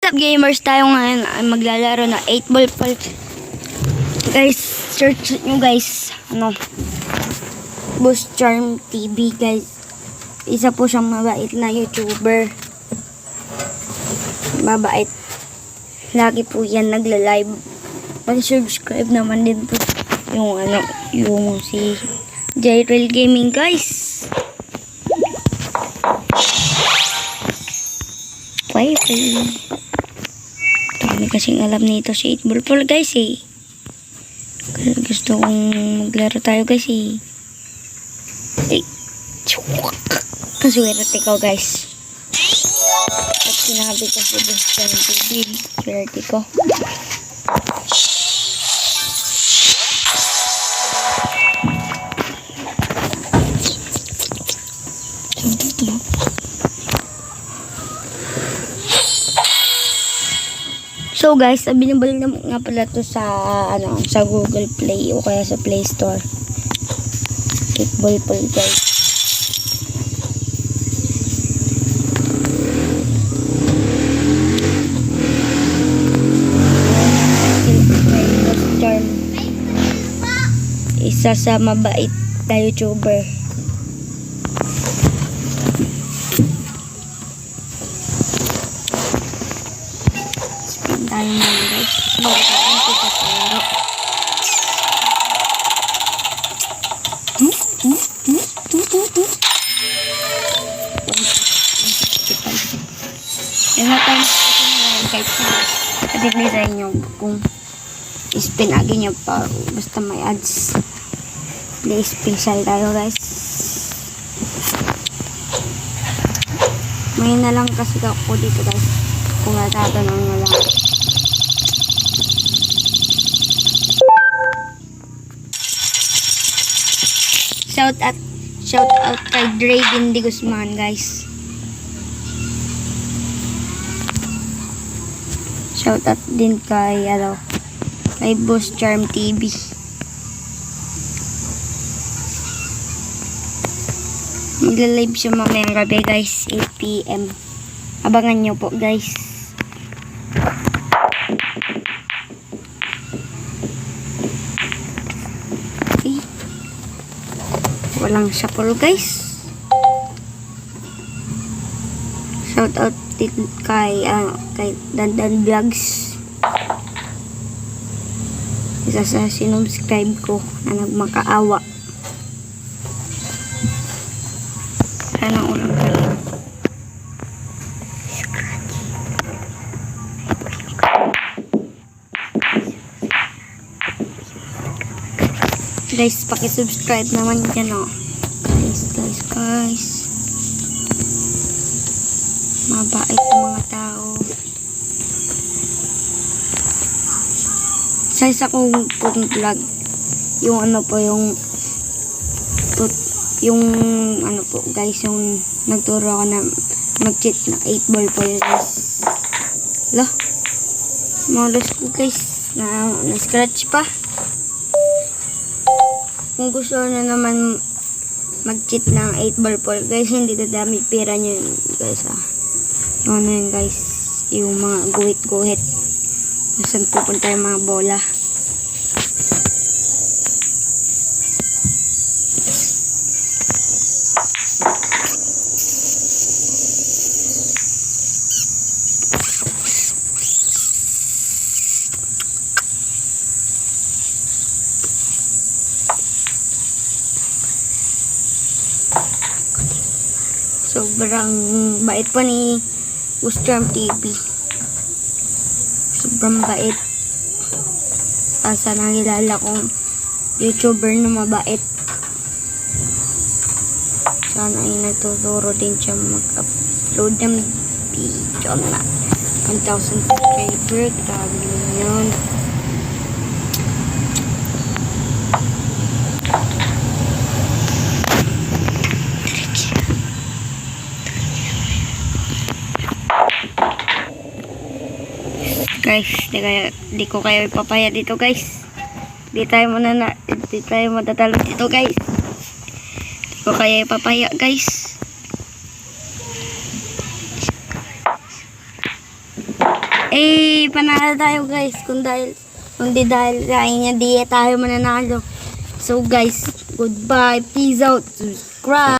What's up gamers? Tayo ngayon ay maglalaro na 8 ball pal. Guys, search nyo guys. Boss Charm TV guys. Isa po siyang mabait na YouTuber. Mabait. Lagi po yan nagla-live. Pag-subscribe naman din po yung si Jyrel Gaming guys. Bye. Dami kasing alam nito si 8 ball pal guys eh. Kaya gusto kong maglaro tayo guys eh. Kaswerte ko guys. At sinabi ko sa Boston TV. Swerte ko. So guys, binabalik na nga pala to sa sa Google Play o kaya sa Play Store. 8 ball pal guys. Isa sa mabait na YouTuber. Spin tayo muna guys. Bago tayo sa laro. Sabi sa inyo kung spin agad nyo pa basta may ads. Play special tayo guys. May na lang kasi ako dito guys. Kung natatanong na lang. Shout out kay Dragon D. Guzman guys. Shout out din kay kay Boss Charm TV. Magla-live siya mamayang gabi guys, 8 PM. Abangan nyo po guys. Okay. Walang shuffle guys. Shout out din kay Dandan Vlogs. Isa sa sinubscribe ko na nagmakaawa. Sana ulang galing. Guys, paki-subscribe naman dyan guys. Mabait yung mga tao. Sa isa kong vlog, yung po guys, yung nagturo ako na mag-cheat na 8 ball po yun guys. Malas ko guys, na-scratch pa. Kung gusto na naman mag-cheat ng 8 ball po guys, hindi dadami pera nyo yun guys yun guys, yung mga guhit-guhit kung saan pupunta yung mga bola. Sobrang bait po ni Boss Charm TV. Sobrang bait. Asa nakilala kong YouTuber na mabait. Sana ay nagtuturo din siya mag-upload ng video na 1,000 subscriber. Grabe yun. Guys, di ko kayo ipapaya dito guys. Di tayo matatalo dito guys. Di ko kayo ipapaya guys. Panalo tayo guys. Kung di dahil sa inyo, di tayo mananalo. So guys, goodbye. Peace out. Subscribe.